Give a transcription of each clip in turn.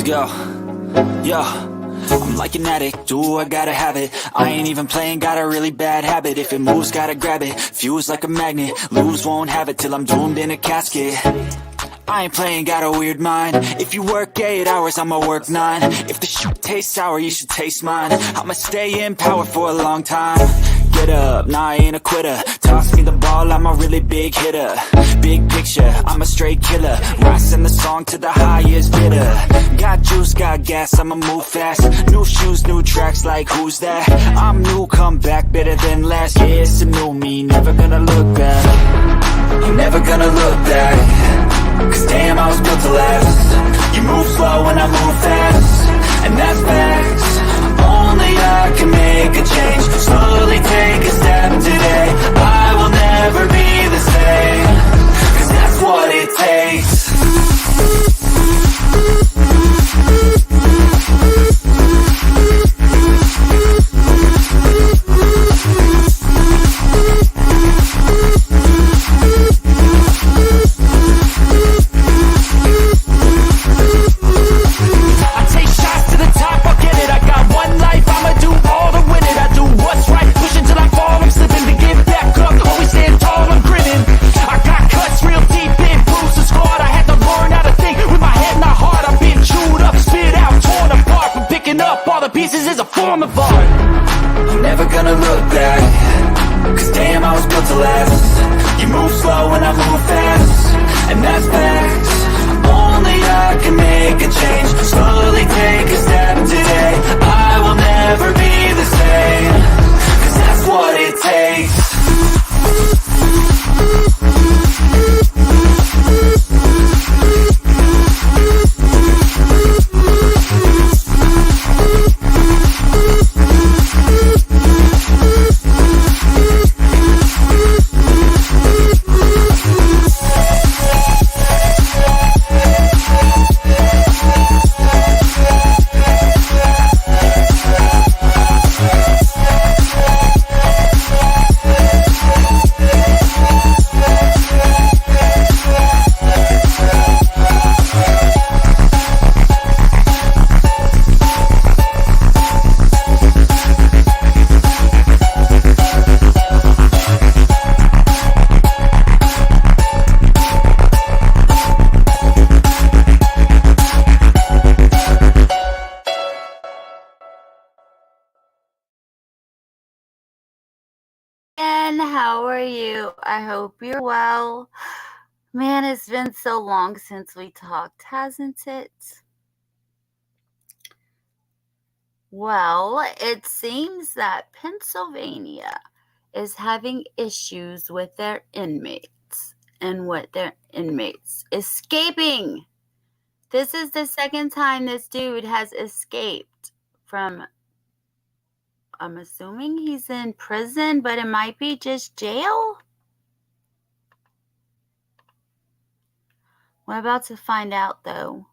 Yo, yo, I'm like an addict, do I gotta have it. I ain't even playing, got a really bad habit. If it moves, gotta grab it, fuse like a magnet. Lose, won't have it till I'm doomed in a casket. I ain't playing, got a weird mind. If you work 8 hours, I'ma work 9. If the shit tastes sour, you should taste mine. I'ma stay in power for a long time. Get up, nah, I ain't a quitter. Toss me the ball, I'm a really big hitter. Big picture, I'm a straight killer. Rising the song to the highest bidder. Got juice, got gas, I'ma move fast. New shoes, new tracks, like who's that? I'm new, come back, better than last. Yeah, it's a new me, never gonna look back. I'm never gonna look back. Cause damn, I was built to last. You move slow and I move fast, and that's facts. Only I can make a change. Slowly take a step today. I will never be the same. Cause that's what it takes. Pieces is a form of art. I'm never gonna look back. Cause damn, I was built to last. You move slow and I move fast, and that's facts. Only I can make a change. Slowly take a step today. I will never be the same. Cause that's what it takes. And how are you? I hope you're well. Man, it's been so long since we talked, hasn't it? Well, it seems that Pennsylvania is having issues with their inmates and with their inmates escaping. This is the second time this dude has escaped from, I'm assuming he's in prison, but it might be just jail. We're about to find out, though.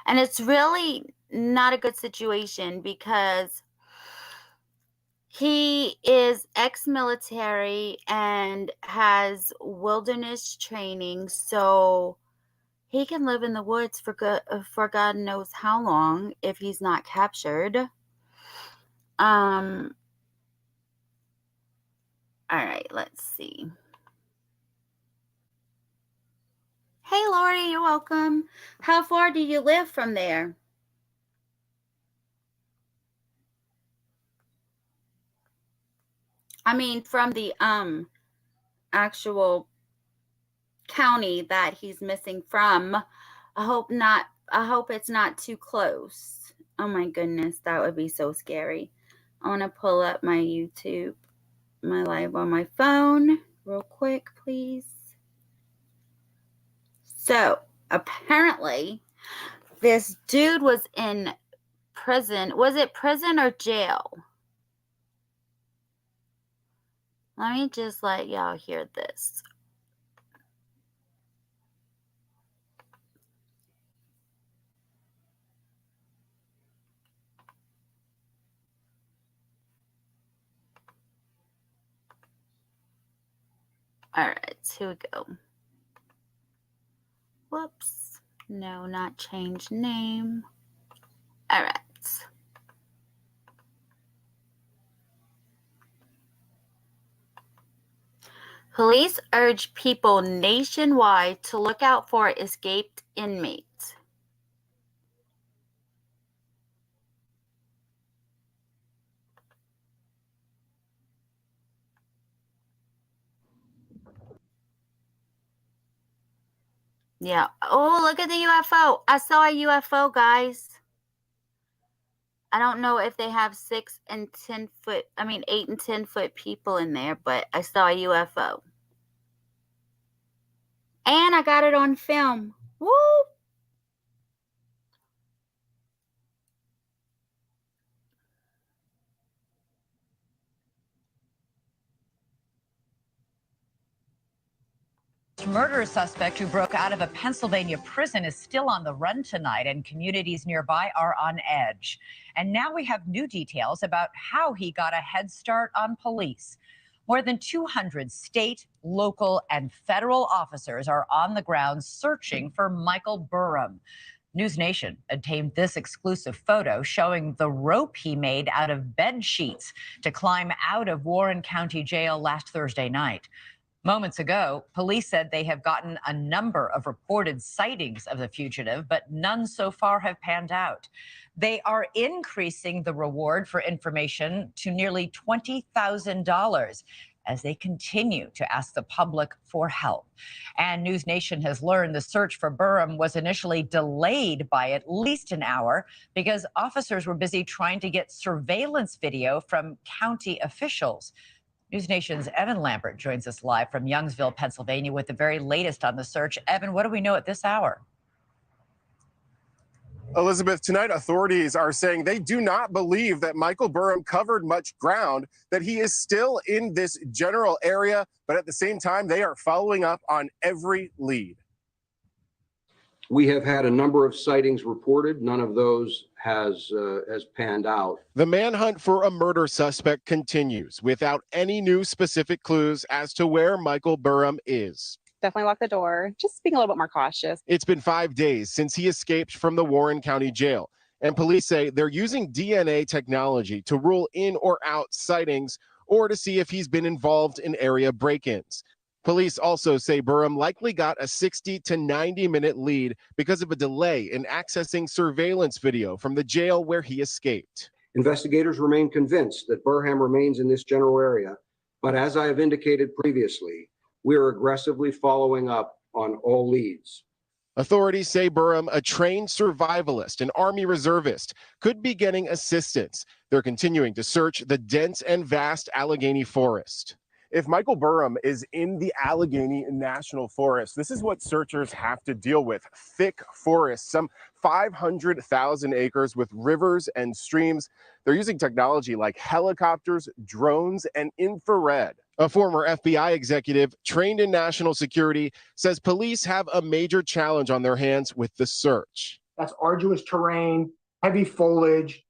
And it's really not a good situation because he is ex-military and has wilderness training, so he can live in the woods for God knows how long if he's not captured. All right, let's see. Hey, Lori, you're welcome. How far do you live from there? I mean, from the actual county that he's missing from. I hope it's not too close. Oh my goodness, that would be so scary. I want to pull up my YouTube, my live on my phone real quick, please. So, apparently, this dude was in prison. Was it prison or jail? Let me just let y'all hear this. All right, here we go. Whoops. No, not change name. All right. Police urge people nationwide to look out for escaped inmates. Yeah. Oh, look at the UFO. I saw a UFO, guys. I don't know if they have 8 and 10 foot people in there, but I saw a UFO. And I got it on film. Woo! Murder suspect who broke out of a Pennsylvania prison is still on the run tonight, and communities nearby are on edge. And now we have new details about how he got a head start on police. More than 200 state, local, and federal officers are on the ground searching for Michael Burham. News Nation obtained this exclusive photo showing the rope he made out of bed sheets to climb out of Warren County Jail last Thursday night. Moments ago, police said they have gotten a number of reported sightings of the fugitive, but none so far have panned out. They are increasing the reward for information to nearly $20,000 as they continue to ask the public for help. And News Nation has learned the search for Burham was initially delayed by at least an hour because officers were busy trying to get surveillance video from county officials. News Nation's Evan Lambert joins us live from Youngsville, Pennsylvania, with the very latest on the search. Evan, what do we know at this hour? Elizabeth, tonight authorities are saying they do not believe that Michael Burham covered much ground, that he is still in this general area, but at the same time, they are following up on every lead. We have had a number of sightings reported. None of those has panned out. The manhunt for a murder suspect continues without any new specific clues as to where Michael Burham is. Definitely lock the door, just being a little bit more cautious. It's been 5 days since he escaped from the Warren County Jail, and police say they're using DNA technology to rule in or out sightings or to see if he's been involved in area break-ins. Police also say Burham likely got a 60 to 90-minute lead because of a delay in accessing surveillance video from the jail where he escaped. Investigators remain convinced that Burham remains in this general area, but as I have indicated previously, we are aggressively following up on all leads. Authorities say Burham, a trained survivalist and Army reservist, could be getting assistance. They're continuing to search the dense and vast Allegheny Forest. If Michael Burham is in the Allegheny National Forest, this is what searchers have to deal with. Thick forests, some 500,000 acres with rivers and streams. They're using technology like helicopters, drones, and infrared. A former FBI executive trained in national security says police have a major challenge on their hands with the search. That's arduous terrain, heavy foliage,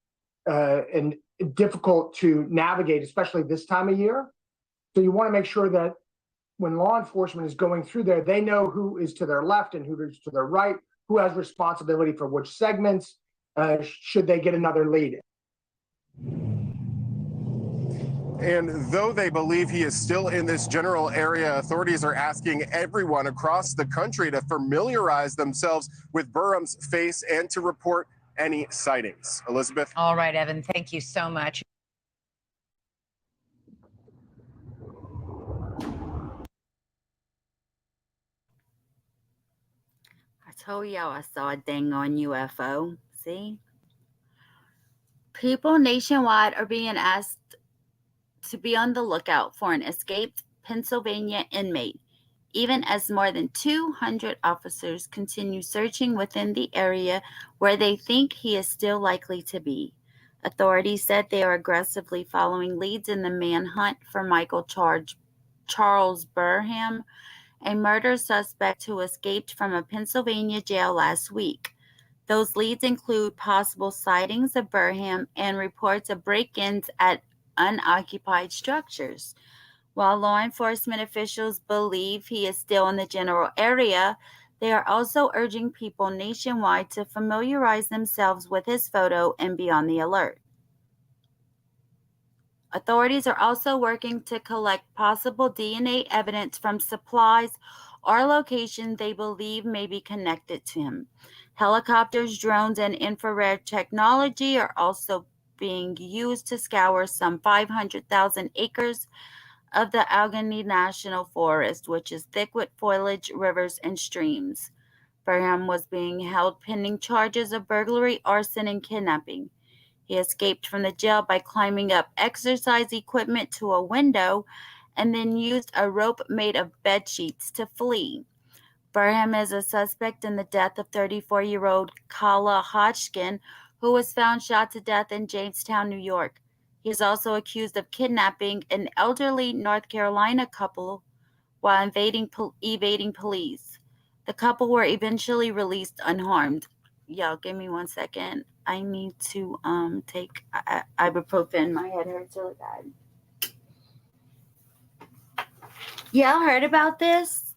and difficult to navigate, especially this time of year. So you want to make sure that when law enforcement is going through there, they know who is to their left and who is to their right, who has responsibility for which segments, should they get another lead. And though they believe he is still in this general area, authorities are asking everyone across the country to familiarize themselves with Burham's face and to report any sightings. Elizabeth? All right, Evan, thank you so much. I told y'all I saw a dang on UFO. See? People nationwide are being asked to be on the lookout for an escaped Pennsylvania inmate, even as more than 200 officers continue searching within the area where they think he is still likely to be. Authorities said they are aggressively following leads in the manhunt for Michael Charles Burham, a murder suspect who escaped from a Pennsylvania jail last week. Those leads include possible sightings of Burham and reports of break-ins at unoccupied structures. While law enforcement officials believe he is still in the general area, They are also urging people nationwide to familiarize themselves with his photo and be on the alert. Authorities are also working to collect possible DNA evidence from supplies or locations they believe may be connected to him. Helicopters, drones, and infrared technology are also being used to scour some 500,000 acres of the Allegheny National Forest, which is thick with foliage, rivers, and streams. Burham was being held pending charges of burglary, arson, and kidnapping. He escaped from the jail by climbing up exercise equipment to a window and then used a rope made of bed sheets to flee. Burham is a suspect in the death of 34-year-old Kala Hodgkin, who was found shot to death in Jamestown, New York. He is also accused of kidnapping an elderly North Carolina couple while evading police. The couple were eventually released unharmed. Y'all, give me 1 second. I need to take ibuprofen. My head hurts really bad. Y'all heard about this?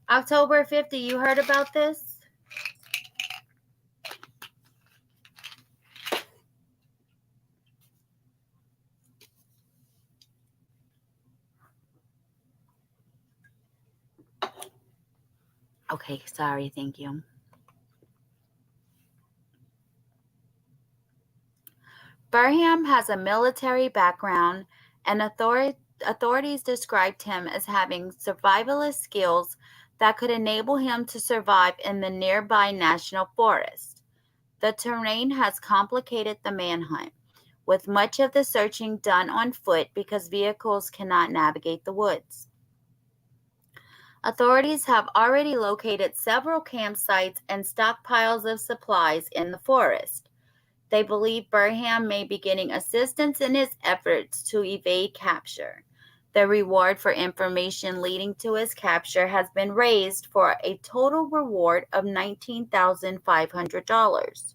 October 50, you heard about this? Okay, sorry, thank you. Burham has a military background, and authorities described him as having survivalist skills that could enable him to survive in the nearby national forest. The terrain has complicated the manhunt, with much of the searching done on foot because vehicles cannot navigate the woods. Authorities have already located several campsites and stockpiles of supplies in the forest. They believe Burham may be getting assistance in his efforts to evade capture. The reward for information leading to his capture has been raised for a total reward of $19,500.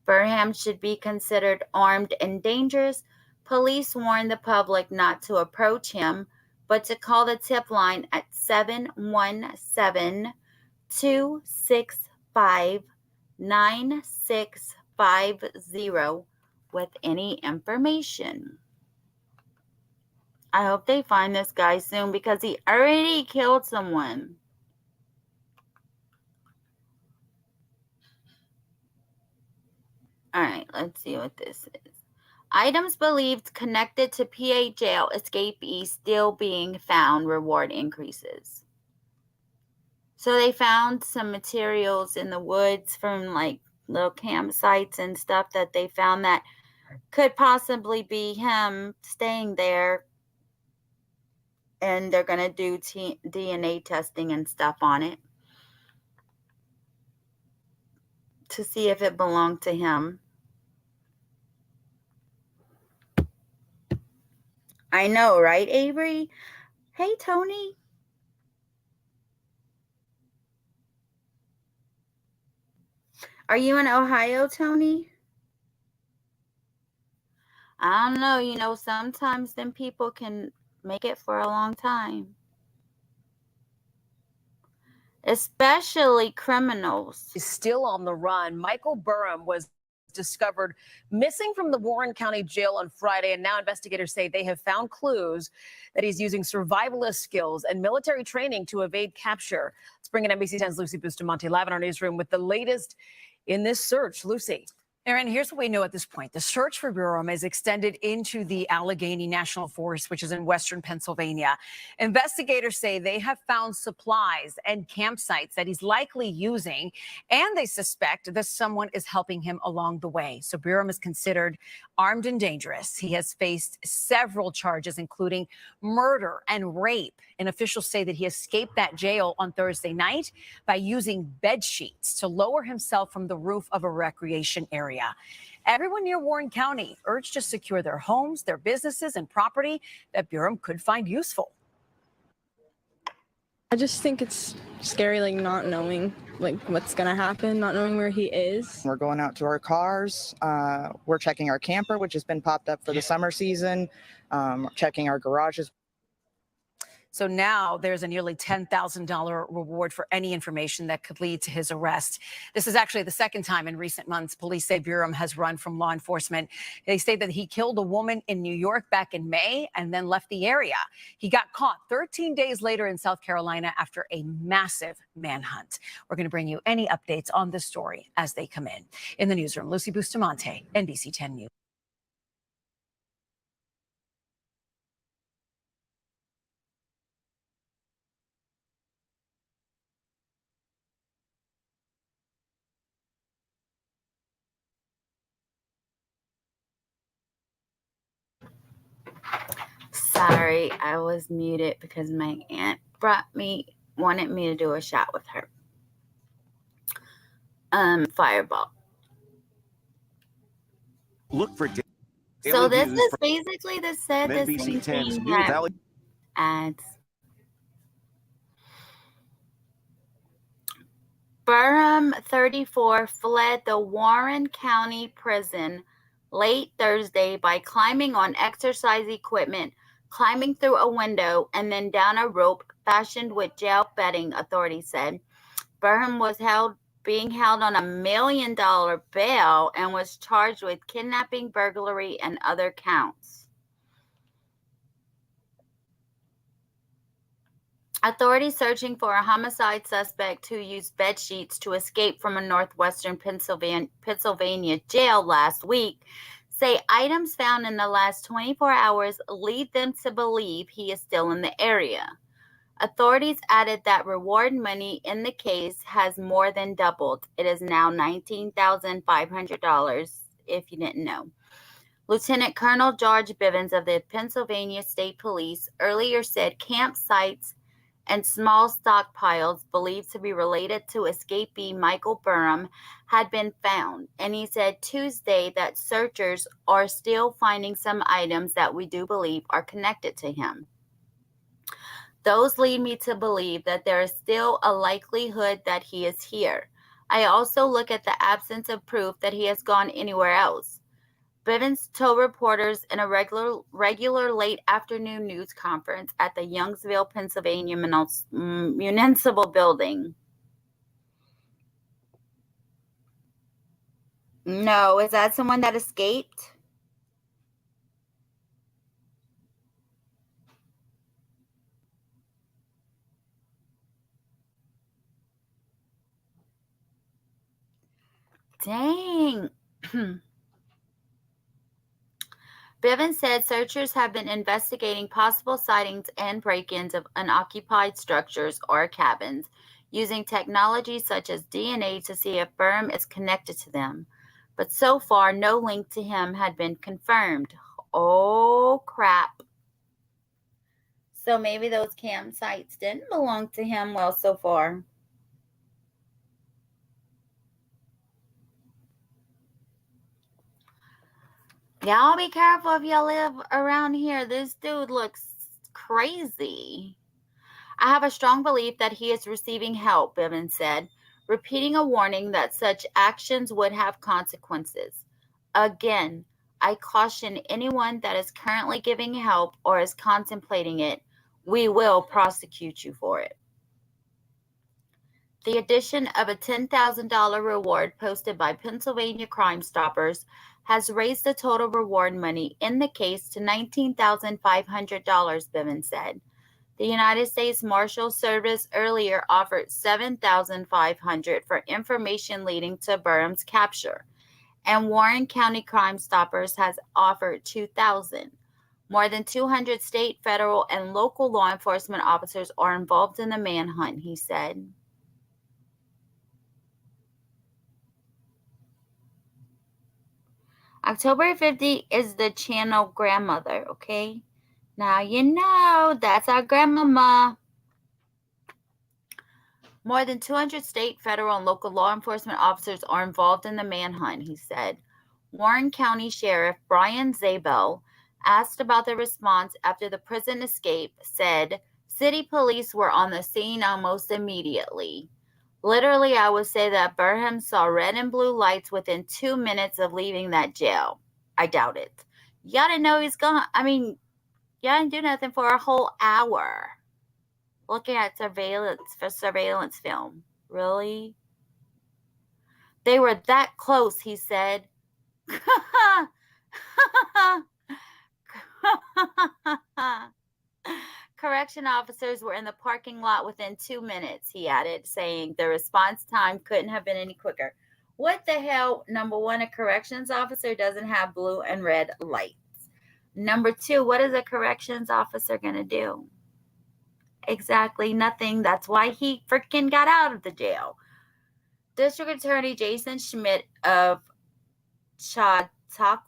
Burham should be considered armed and dangerous. Police warn the public not to approach him, but to call the tip line at 717-265-9650 with any information. I hope they find this guy soon because he already killed someone. All right, let's see what this is. Items believed connected to PA jail escapees still being found, reward increases. So they found some materials in the woods from like little campsites and stuff that they found that could possibly be him staying there. And they're going to do DNA testing and stuff on it to see if it belonged to him. I know, right, Avery? Hey, Tony. Are you in Ohio, Tony? I don't know. You know, sometimes them people can make it for a long time. Especially criminals. Is still on the run. Michael Burham was discovered missing from the Warren County Jail on Friday, and now investigators say they have found clues that he's using survivalist skills and military training to evade capture. Let's bring in NBC 10's Lucy Bustamante live in our newsroom with the latest in this search. Lucy. Aaron, here's what we know at this point. The search for Burham is extended into the Allegheny National Forest, which is in western Pennsylvania. Investigators say they have found supplies and campsites that he's likely using, and they suspect that someone is helping him along the way. So Burham is considered armed and dangerous. He has faced several charges, including murder and rape. And officials say that he escaped that jail on Thursday night by using bed sheets to lower himself from the roof of a recreation area. Everyone near Warren County urged to secure their homes, their businesses, and property that Burham could find useful. I just think it's scary, like not knowing like what's gonna happen, not knowing where he is. We're going out to our cars. We're checking our camper, which has been popped up for the summer season. Checking our garages. So now there's a nearly $10,000 reward for any information that could lead to his arrest. This is actually the second time in recent months police say Burham has run from law enforcement. They say that he killed a woman in New York back in May and then left the area. He got caught 13 days later in South Carolina after a massive manhunt. We're going to bring you any updates on this story as they come in. In the newsroom, Lucy Bustamante, NBC 10 News. Sorry, I was muted because my aunt wanted me to do a shot with her. Fireball. Look for So this is basically the same NBC 10's thing new that Valley ads. Burham, 34, fled the Warren County Prison late Thursday by climbing on exercise equipment, climbing through a window, and then down a rope fashioned with jail bedding, authorities said. Burham was being held on $1 million bail and was charged with kidnapping, burglary, and other counts. Authorities searching for a homicide suspect who used bed sheets to escape from a northwestern Pennsylvania jail last week say items found in the last 24 hours lead them to believe he is still in the area. Authorities added that reward money in the case has more than doubled. It is now $19,500, if you didn't know. Lieutenant Colonel George Bivens of the Pennsylvania State Police earlier said campsites and small stockpiles believed to be related to escapee Michael Burham had been found. And he said Tuesday that searchers are still finding some items that we do believe are connected to him. Those lead me to believe that there is still a likelihood that he is here. I also look at the absence of proof that he has gone anywhere else. Bivens told reporters in a regular late afternoon news conference at the Youngsville, Pennsylvania Municipal Building. No, is that someone that escaped? Dang. Bivens said searchers have been investigating possible sightings and break-ins of unoccupied structures or cabins using technology such as DNA to see if Burham is connected to them. But so far, no link to him had been confirmed. Oh, crap. So maybe those campsites didn't belong to him. Well, so far. Y'all be careful if y'all live around here. This dude looks crazy. I have a strong belief that he is receiving help, Bivens said, repeating a warning that such actions would have consequences. Again, I caution anyone that is currently giving help or is contemplating it. We will prosecute you for it. The addition of a $10,000 reward posted by Pennsylvania Crime Stoppers has raised the total reward money in the case to $19,500, Bivens said. The United States Marshal Service earlier offered $7,500 for information leading to Burham's capture, and Warren County Crime Stoppers has offered $2,000. More than 200 state, federal, and local law enforcement officers are involved in the manhunt, he said. October 50 is the channel grandmother, okay? Now you know that's our grandmama. More than 200 state, federal, and local law enforcement officers are involved in the manhunt, he said. Warren County Sheriff Brian Zabel, asked about the response after the prison escape, said, "City police were on the scene almost immediately. Literally, I would say that Burham saw red and blue lights within 2 minutes of leaving that jail. I doubt it. Y'all didn't know he's gone. Y'all didn't do nothing for a whole hour. looking at surveillance film. Really? They were that close, he said. Correction officers were in the parking lot within 2 minutes, he added, saying the response time couldn't have been any quicker. What the hell? Number one, a corrections officer doesn't have blue and red lights. Number two, what is a corrections officer going to do? Exactly nothing. That's why he freaking got out of the jail. District Attorney Jason Schmidt of Chautauqua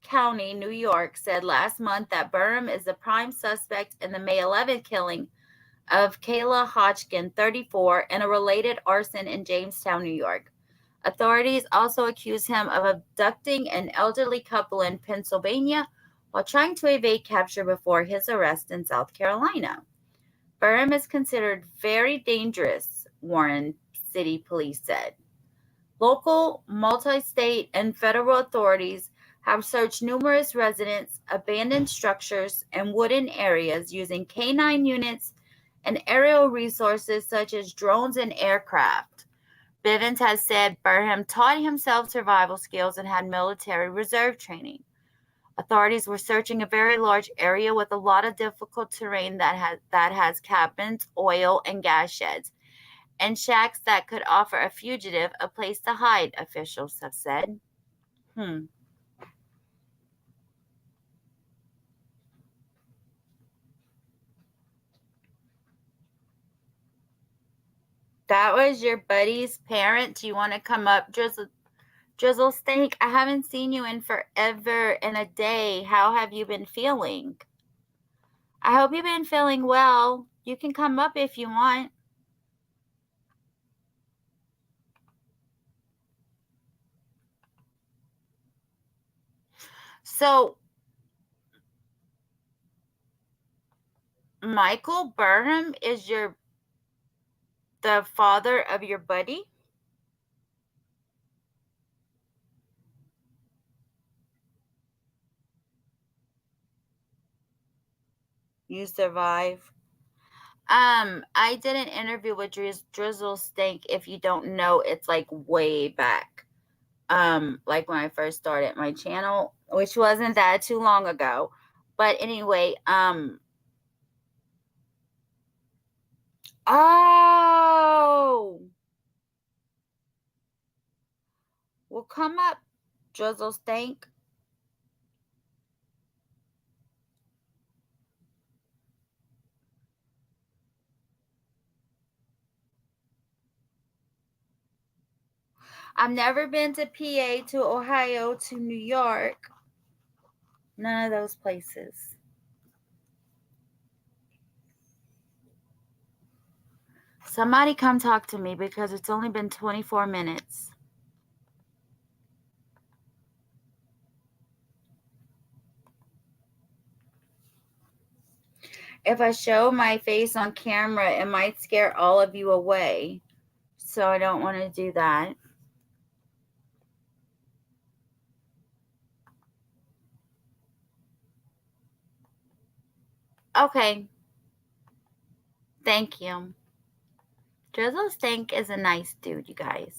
County, New York, said last month that Burham is the prime suspect in the May 11th killing of Kayla Hodgkin, 34, and a related arson in Jamestown, New York. Authorities also accuse him of abducting an elderly couple in Pennsylvania while trying to evade capture before his arrest in South Carolina. Burham is considered very dangerous, Warren City Police said. Local, multi-state, and federal authorities have searched numerous residents, abandoned structures, and wooden areas using canine units and aerial resources such as drones and aircraft. Bivens has said Burham taught himself survival skills and had military reserve training. Authorities were searching a very large area with a lot of difficult terrain that has cabins, oil, and gas sheds, and shacks that could offer a fugitive a place to hide, officials have said. That was your buddy's parent. Do you want to come up, Drizzle Steak? I haven't seen you in forever and a day. How have you been feeling? I hope you've been feeling well. You can come up if you want. So, Michael Burham is the father of your buddy? You survive. I did an interview with Drizzle Stank. If you don't know, it's like way back. Like when I first started my channel, which wasn't that too long ago. But anyway, oh, well, come up, Drizzle Stank. I've never been to PA, to Ohio, to New York. None of those places. Somebody come talk to me because it's only been 24 minutes. If I show my face on camera, it might scare all of you away. So I don't want to do that. Okay. Thank you. Drizzle Stank is a nice dude, you guys.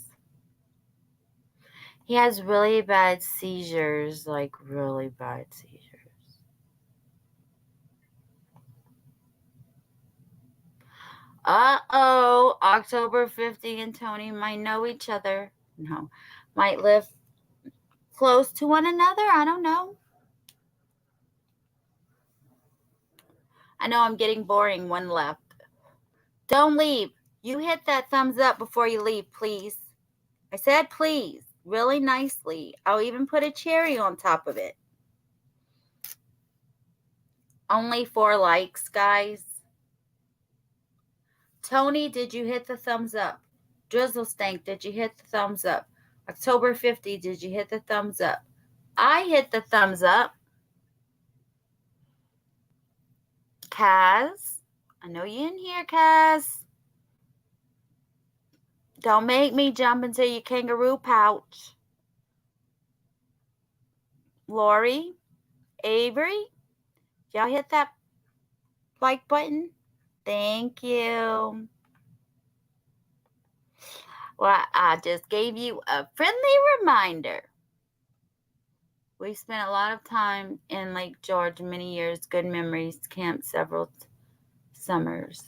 He has really bad seizures, like really bad seizures. Uh-oh, October 50 and Tony might know each other. No, might live close to one another. I don't know. I know I'm getting boring. One left. Don't leave. You hit that thumbs up before you leave, please. I said please, really nicely. I'll even put a cherry on top of it. Only 4 likes, guys. Tony, did you hit the thumbs up? Drizzle Stank, did you hit the thumbs up? October 50, did you hit the thumbs up? I hit the thumbs up. Kaz, I know you in here, Kaz. Don't make me jump into your kangaroo pouch. Lori, Avery, y'all hit that like button? Thank you. Well, I just gave you a friendly reminder. We spent a lot of time in Lake George, many years, good memories, camped several summers.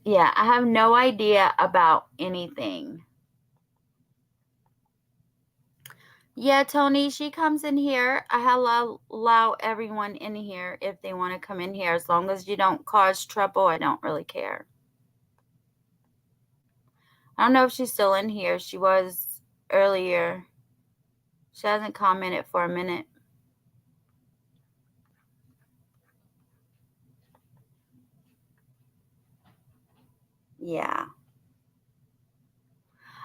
Yeah, I have no idea about anything. Yeah, Tony, she comes in here. I allow everyone in here if they want to come in here. As long as you don't cause trouble, I don't really care. I don't know if she's still in here. She was earlier. She hasn't commented for a minute. Yeah.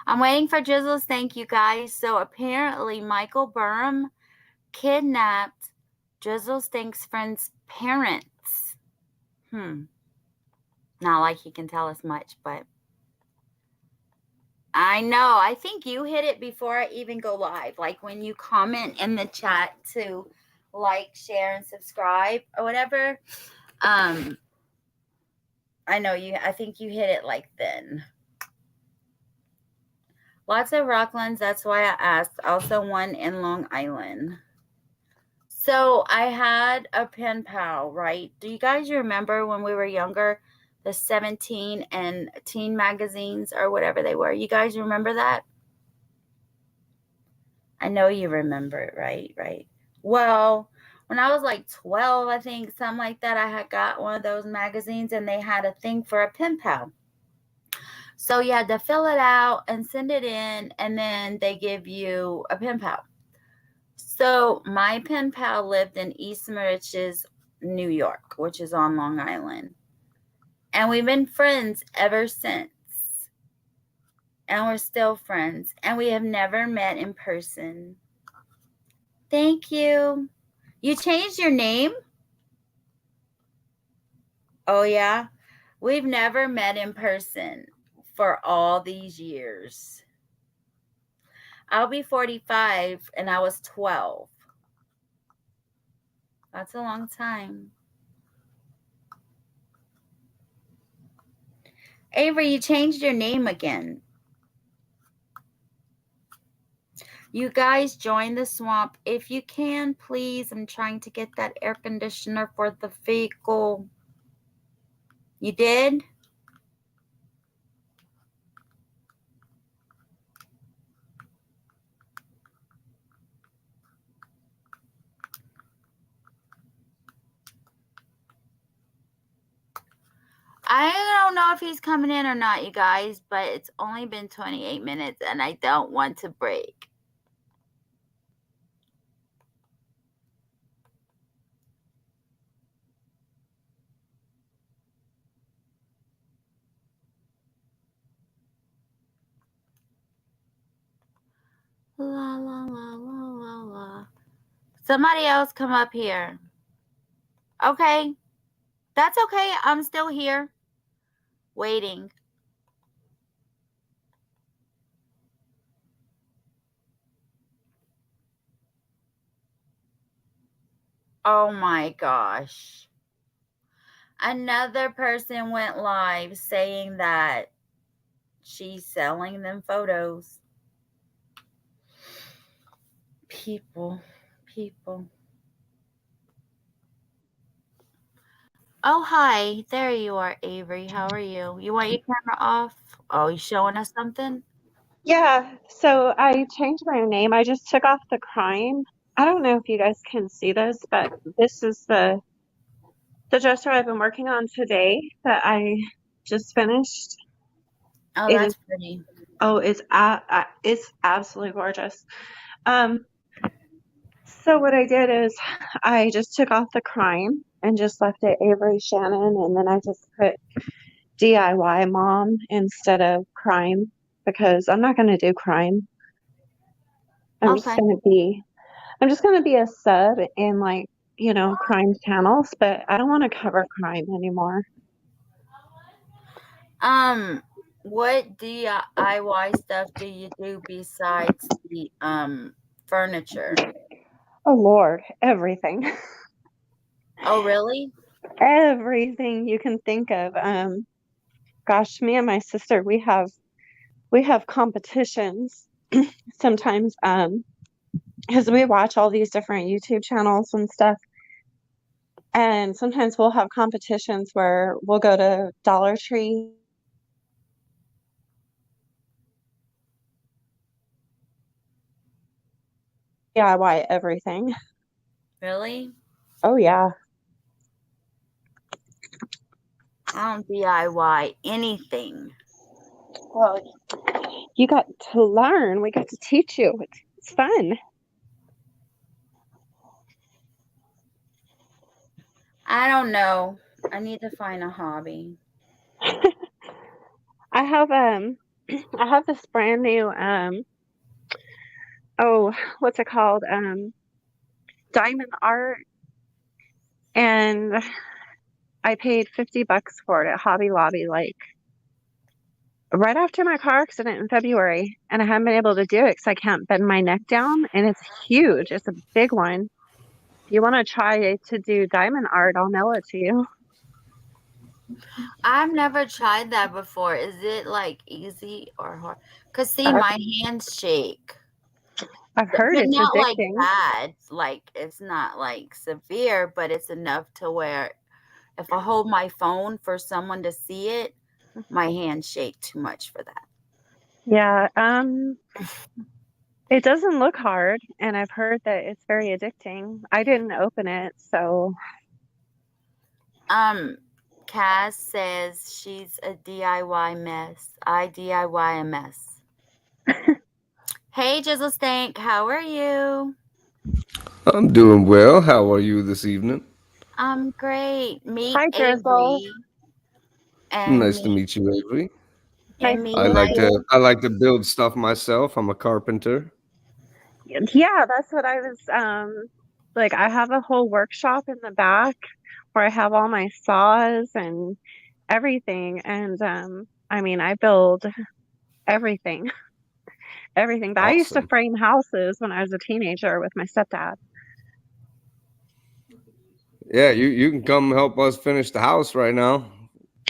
I'm waiting for Drizzle's thank you, guys. So apparently Michael Burham kidnapped Drizzle's thanks friend's parents. Not like he can tell us much, but I know. I think you hit it before I even go live. Like when you comment in the chat to like, share, and subscribe or whatever. I know you. I think you hit it like then. Lots of Rocklands. That's why I asked. Also one in Long Island. So I had a pen pal, right? Do you guys remember when we were younger, the 17 and teen magazines or whatever they were? You guys remember that? I know you remember it, right? Right. Well, when I was like 12, I think, something like that, I had got one of those magazines and they had a thing for a pen pal. So you had to fill it out and send it in, and then they give you a pen pal. So my pen pal lived in East Moriches, New York, which is on Long Island. And we've been friends ever since. And we're still friends. And we have never met in person. Thank you. You changed your name? Oh, yeah? We've never met in person for all these years. I'll be 45 and I was 12. That's a long time. Avery, you changed your name again. You guys join the swamp if you can, please. I'm trying to get that air conditioner for the vehicle. You did? I don't know if he's coming in or not, you guys, but it's only been 28 minutes and I don't want to break. La, la, la, la, la, la. Somebody else come up here. Okay. That's okay. I'm still here. Waiting. Oh my gosh. Another person went live saying that she's selling them photos. People. Oh, hi. There you are, Avery. How are you? You want your camera off? Oh, you showing us something? Yeah, so I changed my name. I just took off the crime. I don't know if you guys can see this, but this is the dresser I've been working on today that I just finished. Oh, It that's is, pretty. oh, it's absolutely gorgeous. So what I did is I just took off the crime and just left it Avery Shannon, and then I just put DIY mom instead of crime because I'm not going to do crime. I'm just Okay. going to be a sub in crime channels, but I don't want to cover crime anymore. What DIY stuff do you do besides the furniture? Oh Lord, everything. Oh, really? Everything you can think of. Gosh, me and my sister, we have competitions sometimes, because we watch all these different YouTube channels and stuff. And sometimes we'll have competitions where we'll go to Dollar Tree. DIY everything. Really? Oh yeah. I don't DIY anything. Well, you got to learn. We got to teach you. It's fun. I don't know. I need to find a hobby. I have I have this brand new oh, what's it called? Diamond art, and I paid $50 for it at Hobby Lobby, like right after my car accident in February, and I haven't been able to do it because I can't bend my neck down, and it's huge. It's a big one. If you want to try to do diamond art, I'll mail it to you. I've never tried that before. Is it like easy or hard? Because see, I've, my hands shake. I've heard But it's not like addicting. bad. Like it's not like severe, but it's enough to where if I hold my phone for someone to see it, my hands shake too much for that. Yeah, it doesn't look hard, and I've heard that it's very addicting. I didn't open it, so Cass says she's a DIY mess. I DIY a mess. Hey, Jizzle Stank, how are you? I'm doing well. How are you this evening? I'm great. Meet hi, Drizzle. Avery. And Nice to me. meet you, Avery. Nice And me, to I meet like Mike. you. to build stuff myself. I'm a carpenter. Yeah, that's what I was like. I have a whole workshop in the back where I have all my saws and everything, and I mean, I build everything, everything. But I used to Awesome. frame houses when I was a teenager with my stepdad. Yeah, you can come help us finish the house right now.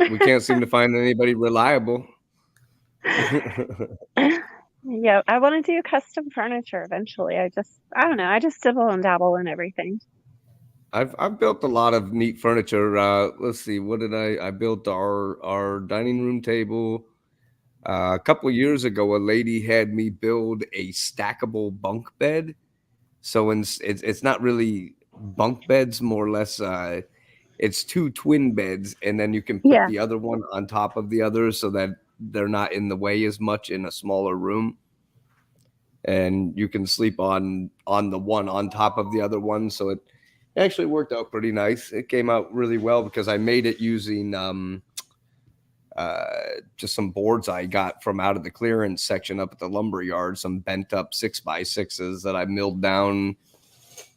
We can't seem to find anybody reliable. Yeah, I want to do custom furniture eventually. I don't know. I just dibble and dabble in everything. I've built a lot of neat furniture. Let's see, what did I built our dining room table. A couple years ago, a lady had me build a stackable bunk bed. So it's not really bunk beds, more or less. It's two twin beds, and then you can put Yeah. the other one on top of the other so that they're not in the way as much in a smaller room. And you can sleep on the one on top of the other one. So it actually worked out pretty nice. It came out really well because I made it using just some boards I got from out of the clearance section up at the lumber yard, some bent up 6x6s that I milled down,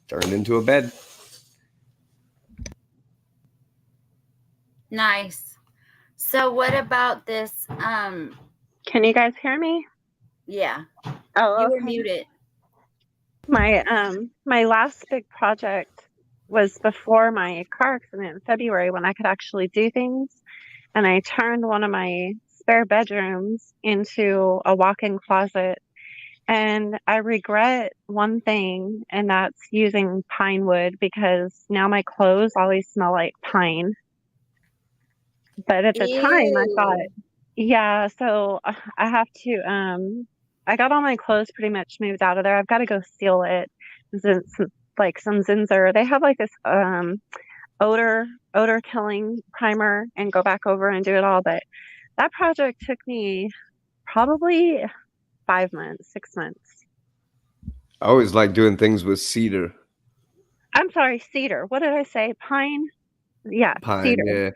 turned into a bed. Nice. So what about this? Can you guys hear me? Yeah. Oh, You okay. were muted. My last big project was before my car accident in February when I could actually do things, and I turned one of my spare bedrooms into a walk-in closet. And I regret one thing, and that's using pine wood because now my clothes always smell like pine. But at the time, I thought, Ew. yeah, so I have to, I got all my clothes pretty much moved out of there. I've got to go seal it. Like some Zinsser, they have like this odor killing primer and go back over and do it all. But that project took me probably 5 months, 6 months. I always like doing things with cedar. I'm sorry, cedar. What did I say? Pine? Yeah, Pine, cedar. yeah.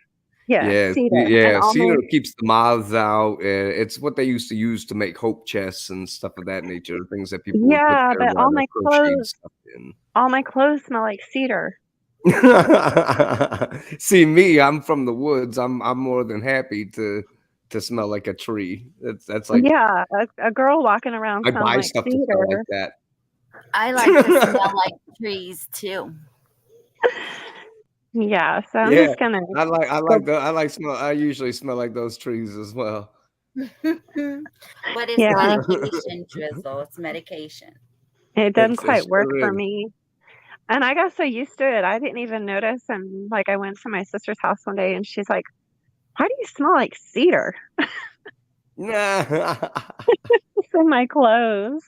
Yeah, Yeah, cedar. And yeah. all my Cedar keeps the moths out. It's what they used to use to make hope chests and stuff of that nature. Things that people would put yeah, their but all their my crocheted clothes, stuff in. all my clothes smell like cedar. See me, I'm from the woods. I'm more than happy to smell like a tree. That's like Yeah, a girl walking around I smelling buy like stuff to smell like cedar. I like to smell like trees too. Yeah, so I'm Yeah, just gonna I usually smell like those trees as well. But it's yeah, medication, Drizzle. It's medication. it doesn't It quite work sure for is. me. And I got so used to it, I didn't even notice. And like, I went to my sister's house one day, and she's like, "Why do you smell like cedar?" Nah. It's in my clothes.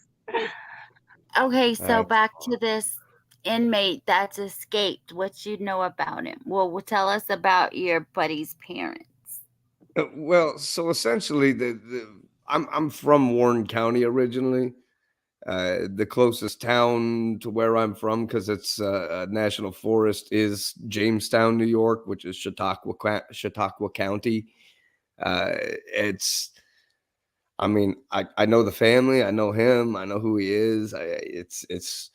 Okay, so That's back to this inmate that's escaped. What you know about him? Well, tell us about your buddy's parents. well, so essentially, I'm from Warren County originally. The closest town to where I'm from, because it's a national forest, is Jamestown, New York, which is Chautauqua County. It's, I mean, I know the family, I know him, I know who he is. It's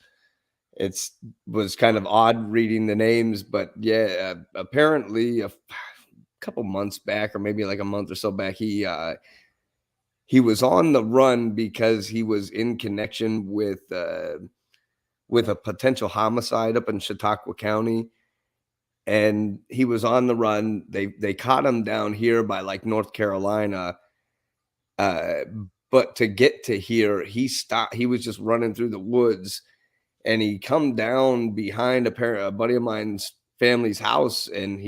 was kind of odd reading the names, but yeah, apparently a couple months back, or maybe like a month or so back, he was on the run because he was in connection with a potential homicide up in Chautauqua County, and he was on the run. They caught him down here by like North Carolina, but to get to here, he stopped. He was just running through the woods, and he come down behind a buddy of mine's family's house, and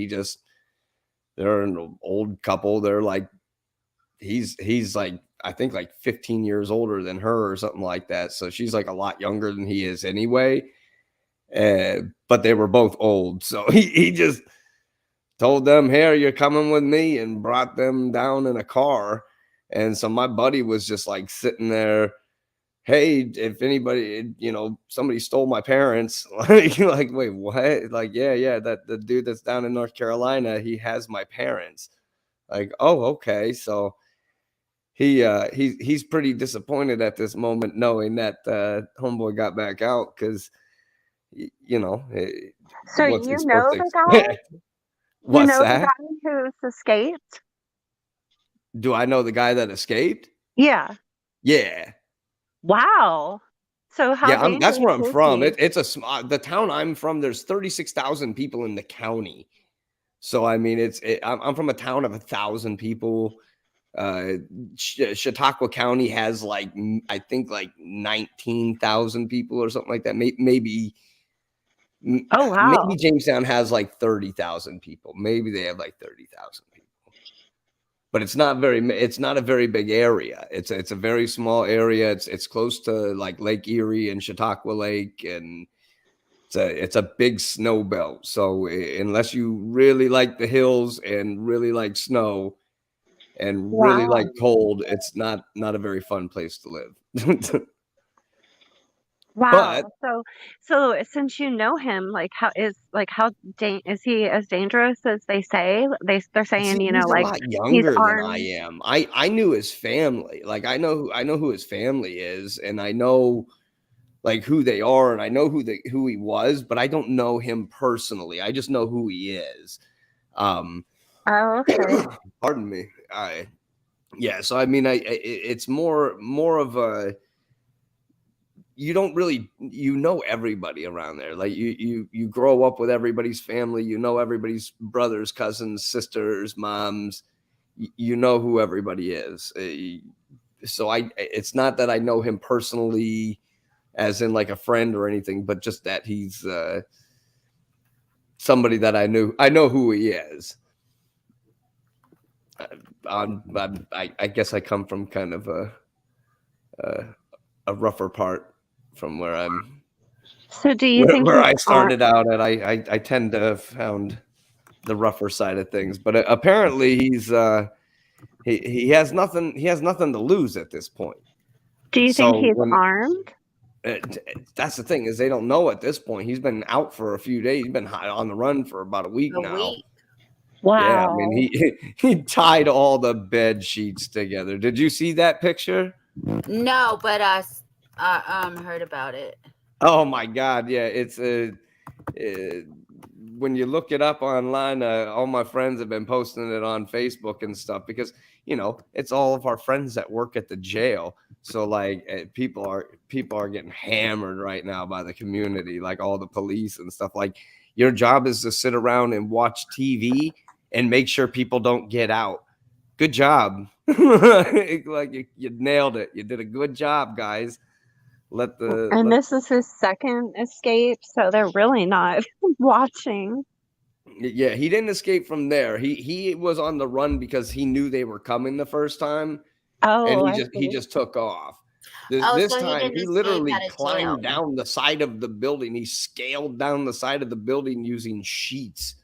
they're an old couple. They're like, he's like, I think like 15 years older than her or something like that. So she's like a lot younger than he is anyway. But they were both old. So he just told them, "Here, you're coming with me," and brought them down in a car. And so my buddy was just like sitting there, "Hey, if anybody, somebody stole my parents." Like, wait, what? Like, yeah, that the dude that's down in North Carolina, he has my parents. Like, oh, okay. So he's pretty disappointed at this moment, knowing that homeboy got back out, because So what's he you supposed know to the guy? expect? You What's know the that? guy who's escaped? Do I know the guy that escaped? Yeah. Yeah. Wow. So how Yeah, that's dangerous where I'm is from. he? It's the town I'm from. There's 36,000 people in the county. So I mean, I'm from a town of 1,000 people. Chautauqua County has like, I think like 19,000 people or something like that. Maybe Oh wow. Jamestown has like 30,000 people. Maybe they have like 30,000 people. But it's not a very big area. It's a very small area. It's close to like Lake Erie and Chautauqua Lake, and it's a big snow belt. So unless you really like the hills and really like snow and really like Wow. cold, it's not a very fun place to live. But Wow. So since you know him, like is he as dangerous as they say? They're saying, see, he's a like lot he's younger than I armed. am. I knew his family. Like I know who his family is, and I know like who they are, and I know who he was, but I don't know him personally. I just know who he is. Oh, okay. Pardon me. Yeah, so I mean, it's more of a, you don't really, everybody around there. Like you grow up with everybody's family, everybody's brothers, cousins, sisters, moms. You know who everybody is. So it's not that I know him personally, as in like a friend or anything, but just that he's somebody that I knew. I know who he is. I guess I come from kind of a rougher part from where I'm So do you think where he's I armed? started out, and I tend to have found the rougher side of things. But apparently he has nothing to lose at this point. Do you think So he's when armed? that's the thing, is they don't know at this point. He's been out for a few days. He's been on the run for about a week A now. week. Yeah, I mean, Wow. he tied all the bed sheets together. Did you see that picture? No, but I heard about it. Oh my God, yeah, it's when you look it up online, all my friends have been posting it on Facebook and stuff, because it's all of our friends that work at the jail. So like people are getting hammered right now by the community, like all the police and stuff. Like Your job is to sit around and watch TV and make sure people don't get out. Good job. Like you nailed it. You did a good job, guys. And this is his second escape, so they're really not watching. Yeah, he didn't escape from there. He was on the run because he knew they were coming the first time, and Oh, I he see. just took off. This, Oh, this so he time didn't he escape literally out of climbed jail. down the side of the building. He scaled down the side of the building using sheets.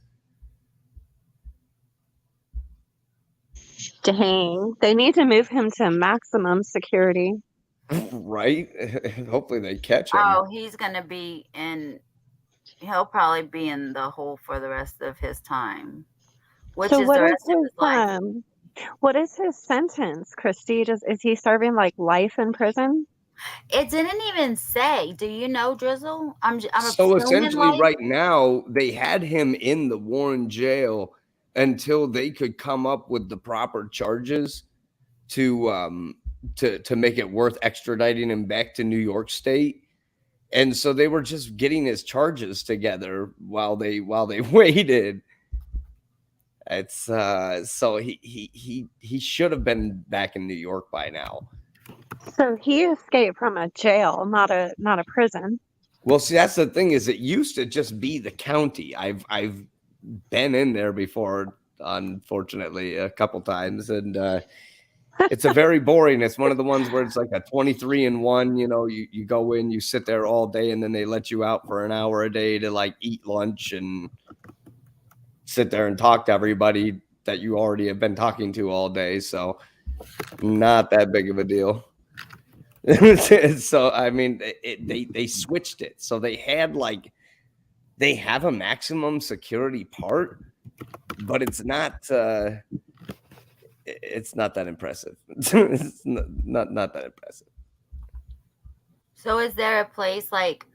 Dang. They need to move him to maximum security. Right? Hopefully they catch him. Oh, he's gonna be in. He'll probably be in the hole for the rest of his time, which So is what the is rest of his his life. what is his sentence, Christy? Is he serving like life in prison? It didn't even say. Do you know, Drizzle? I'm So assuming essentially, life. right now, they had him in the Warren jail until they could come up with the proper charges to make it worth extraditing him back to New York State. And so they were just getting his charges together while they waited. It's so he should have been back in New York by now. So he escaped from a jail, not a prison. Well, see, that's the thing, is it used to just be the county. I've been in there before, unfortunately, a couple times, and it's a very boring. It's one of the ones where it's like a 23-in-1. You know, you go in, you sit there all day, and then they let you out for an hour a day to like eat lunch and sit there and talk to everybody that you already have been talking to all day. So not that big of a deal. So I mean, they switched it. So they have a maximum security part, but it's not that impressive. It's not that impressive. So is there a place like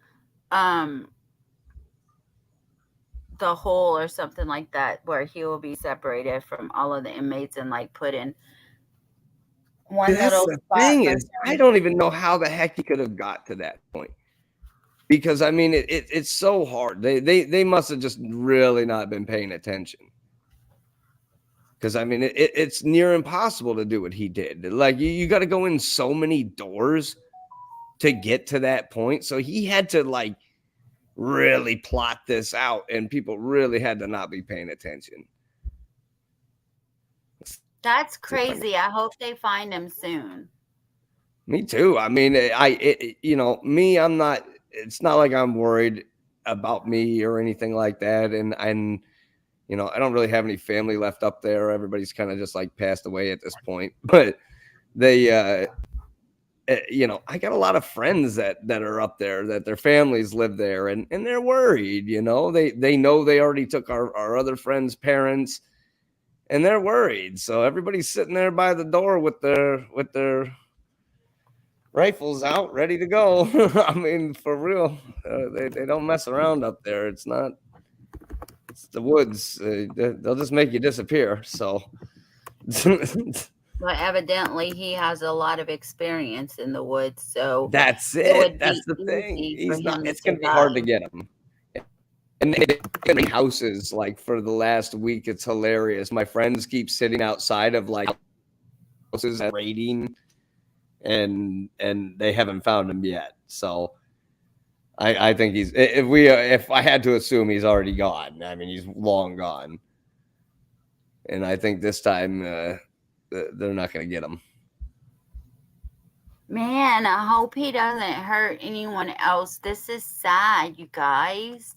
the hole or something like that where he will be separated from all of the inmates and like put in one That's little the spot thing for is, I him? don't even know how the heck he could have got to that point. Because I mean, it's so hard. They must have just really not been paying attention. Because I mean, it's near impossible to do what he did. Like you got to go in so many doors to get to that point. So he had to like really plot this out, and people really had to not be paying attention. That's crazy. I hope they find him soon. Me too. I mean, me, I'm not. It's not like I'm worried about me or anything like that, and I don't really have any family left up there. Everybody's kind of just like passed away at this point. But they, I got a lot of friends that are up there, that their families live there, and they're worried. They know they already took our other friends' parents, and they're worried. So everybody's sitting there by the door with their rifles out, ready to go. I mean, for real, they don't mess around up there. It's the woods. They'll just make you disappear. So, But evidently he has a lot of experience in the woods, so that's it it. would That's be the thing. easy for He's not. him to It's gonna be hard to survive. get him. And they've been in houses like for the last week. It's hilarious. My friends keep sitting outside of like houses and raiding, and they haven't found him yet. So I think he's. If I had to assume, he's already gone. I mean, he's long gone. And I think this time they're not going to get him. Man, I hope he doesn't hurt anyone else. This is sad, you guys.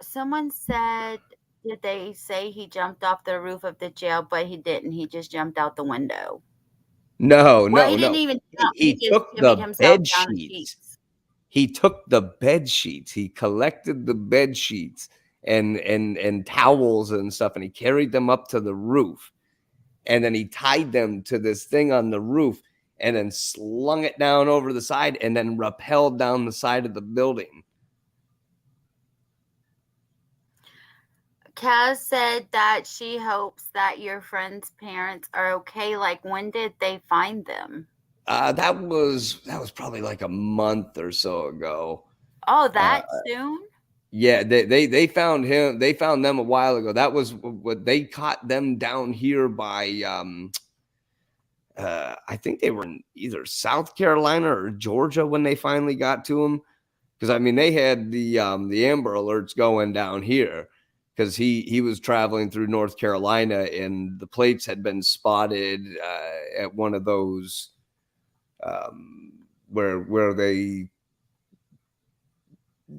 Someone said, did they say he jumped off the roof of the jail? But he didn't. He just jumped out the window. No, Well, he no, didn't no. even jump. He He just took shimmied the himself bed down the sheets. sheets. He took the bed sheets. He collected the bed sheets and towels and stuff, and he carried them up to the roof. And then he tied them to this thing on the roof and then slung it down over the side and then rappelled down the side of the building. Kaz said that she hopes that your friend's parents are okay. Like, when did they find them? That was probably like a month or so ago. Oh, Uh, that soon? yeah, they found him. They found them a while ago. That was what they caught them down here by. I think they were in either South Carolina or Georgia when they finally got to him. Because I mean, they had the Amber Alerts going down here because he was traveling through North Carolina and the plates had been spotted at one of those where they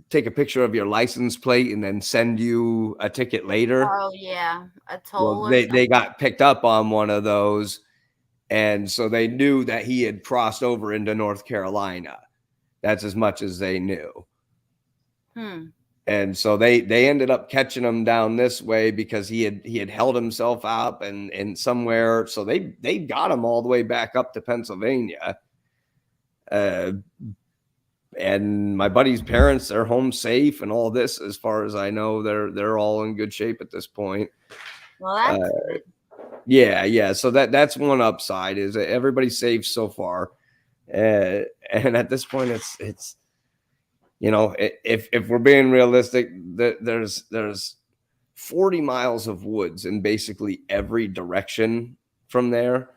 take a picture of your license plate and then send you a ticket later. Oh yeah, a Well, toll or they something. got picked up on one of those, and so they knew that he had crossed over into North Carolina. That's as much as they knew. And so they ended up catching him down this way because he had held himself up and somewhere. So they got him all the way back up to Pennsylvania. And my buddy's parents, they're home safe and all this. As far as I know, they're all in good shape at this point. Well, that's good. Yeah. So that's one upside is that everybody's safe so far. And at this point, it's you know, if we're being realistic, there's 40 miles of woods in basically every direction from there.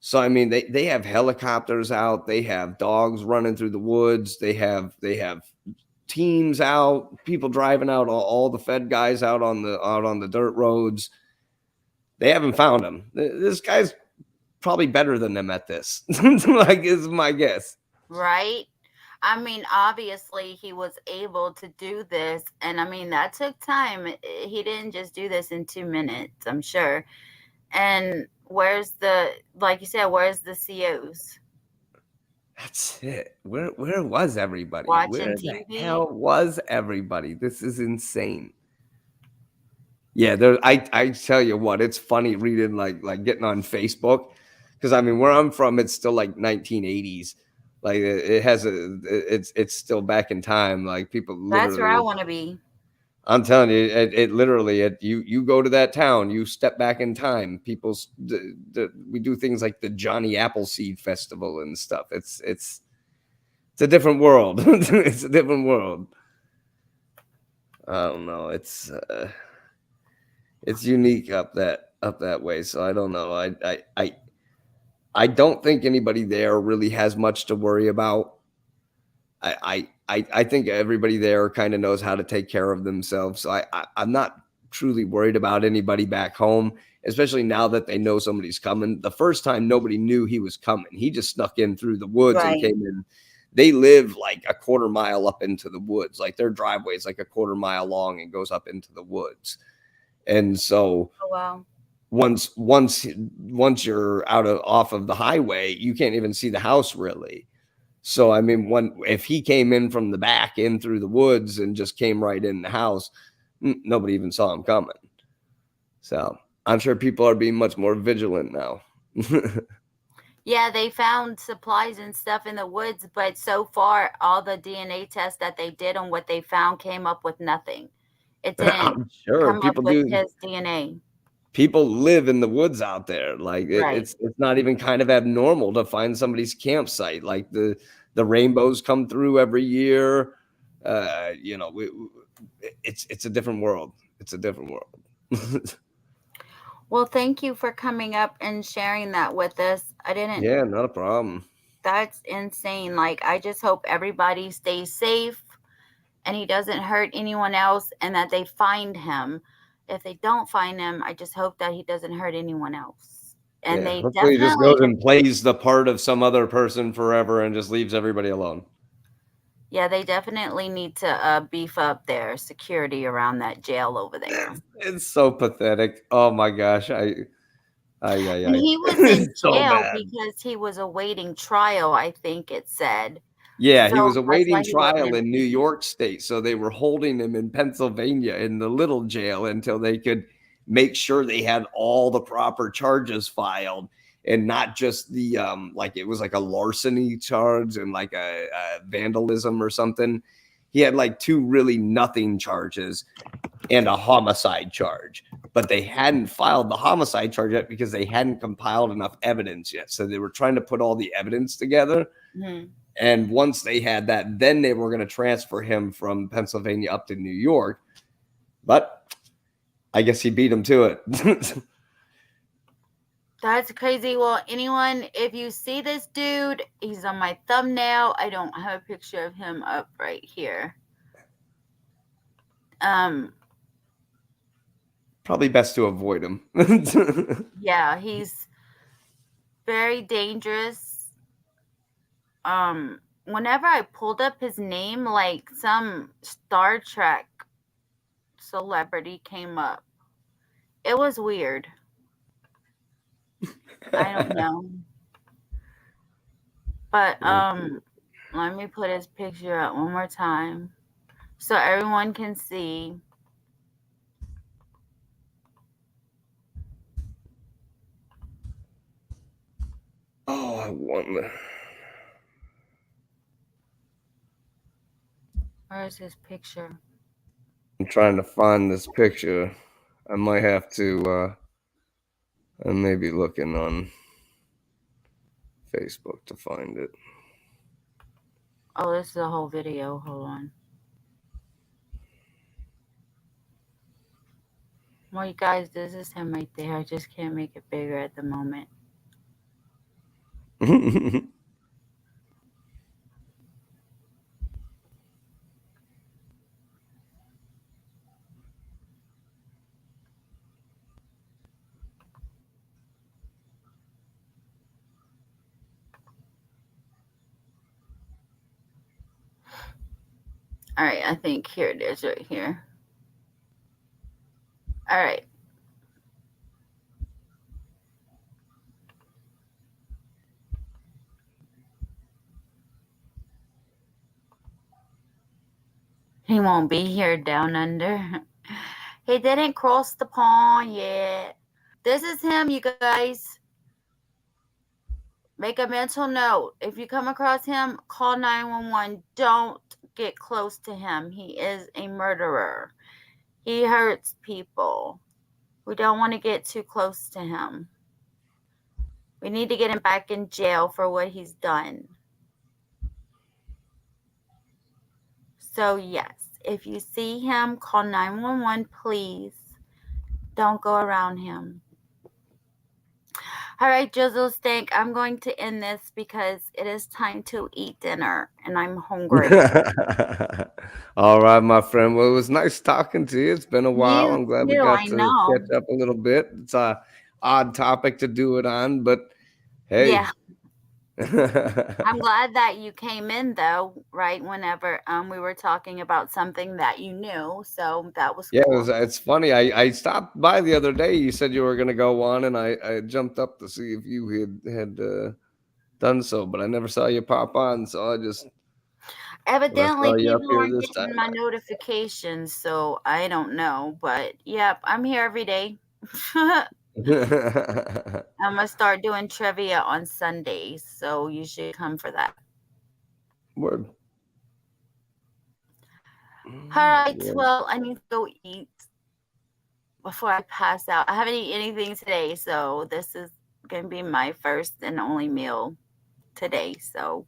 So I mean, they have helicopters out, they have dogs running through the woods, they have teams out, people driving out, all the Fed guys out on the dirt roads. They haven't found him. This guy's probably better than them at this. Like is my guess. Right? I mean, obviously he was able to do this, and I mean that took time. He didn't just do this in 2 minutes, I'm sure. And where's the, like you said, where's the COs? That's it. Where was everybody? Watching Where TV? the hell was everybody? This is insane. Yeah, there. I tell you what, it's funny reading like getting on Facebook because I mean where I'm from, it's still like 1980s. Like it's still back in time. Like people literally. That's where I want to be. I'm telling you, it literally. You go to that town, you step back in time. We do things like the Johnny Appleseed Festival and stuff. It's a different world. It's a different world. I don't know. It's unique up that way. So I don't know. I don't think anybody there really has much to worry about. I think everybody there kind of knows how to take care of themselves. So I'm not truly worried about anybody back home, especially now that they know somebody's coming. The first time nobody knew he was coming. He just snuck in through the woods and came in. They live like a quarter mile up into the woods. Like their driveway is like a quarter mile long and goes up into the woods. And so once you're off of the highway, you can't even see the house really. So I mean, if he came in from the back in through the woods and just came right in the house, nobody even saw him coming. So I'm sure people are being much more vigilant now. Yeah, they found supplies and stuff in the woods, but so far all the DNA tests that they did on what they found came up with nothing. It didn't I'm sure come up people with do. his DNA. People live in the woods out there. Like it's not even kind of abnormal to find somebody's campsite. Like the rainbows come through every year. You know, it's a different world. It's a different world. Well, thank you for coming up and sharing that with us. Yeah, not a problem. That's insane. Like, I just hope everybody stays safe and he doesn't hurt anyone else and that they find him. If they don't find him, I just hope that he doesn't hurt anyone else. And they hopefully he just definitely goes and plays the part of some other person forever and just leaves everybody alone. Yeah, they definitely need to beef up their security around that jail over there. It's so pathetic. Oh my gosh. And he was in so jail bad. because he was awaiting trial, I think it said. Yeah, So he was that's awaiting why he wasn't trial in New prison. York State. So they were holding him in Pennsylvania in the little jail until they could make sure they had all the proper charges filed and not just the like it was like a larceny charge and like a vandalism or something. He had like 2 really nothing charges and a homicide charge, but they hadn't filed the homicide charge yet because they hadn't compiled enough evidence yet. So they were trying to put all the evidence together. Mm-hmm. And once they had that, then they were going to transfer him from Pennsylvania up to New York. But I guess he beat him to it. That's crazy. Well, anyone, if you see this dude, he's on my thumbnail. I don't have a picture of him up right here. Probably best to avoid him. Yeah, he's very dangerous. Whenever I pulled up his name, like some Star Trek celebrity came up. It was weird. I don't know. But let me put his picture up one more time so everyone can see. Oh, I wonder. Where's his picture? I'm trying to find this picture. I might have to I may be looking on Facebook to find it. Oh, this is a whole video. Hold on. Well, you guys, this is him right there. I just can't make it bigger at the moment. All right, I think here it is right here. All right. He won't be here down under. He didn't cross the pond yet. This is him, you guys. Make a mental note. If you come across him, call 911. Don't get close to him. He is a murderer. He hurts people. We don't want to get too close to him. We need to get him back in jail for what he's done. So, yes, if you see him, call 911, please. Don't go around him. All right, Jizzle Stank, I'm going to end this because it is time to eat dinner and I'm hungry. All right, my friend. Well, it was nice talking to you. It's been a while. I'm glad we got to catch up a little bit. It's a odd topic to do it on, but hey. Yeah. I'm glad that you came in though, right? Whenever we were talking about something that you knew, so that was cool. Yeah, it's funny. I stopped by the other day. You said you were going to go on, and I jumped up to see if you had done so, but I never saw you pop on, so I just evidently people aren't getting my notifications, so I don't know, but yep, I'm here every day. I'm gonna start doing trivia on Sundays, so you should come for that. Word. All right, well, I need to go eat before I pass out. I haven't eaten anything today, so this is gonna be my first and only meal today. So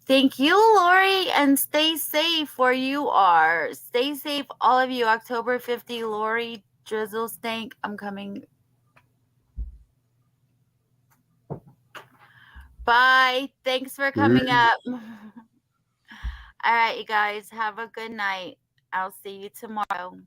thank you, Lori, and stay safe where you are. Stay safe, all of you. October 50, Lori, Drizzle Stank, I'm coming. Bye. Thanks for coming up. All right, you guys, have a good night. I'll see you tomorrow.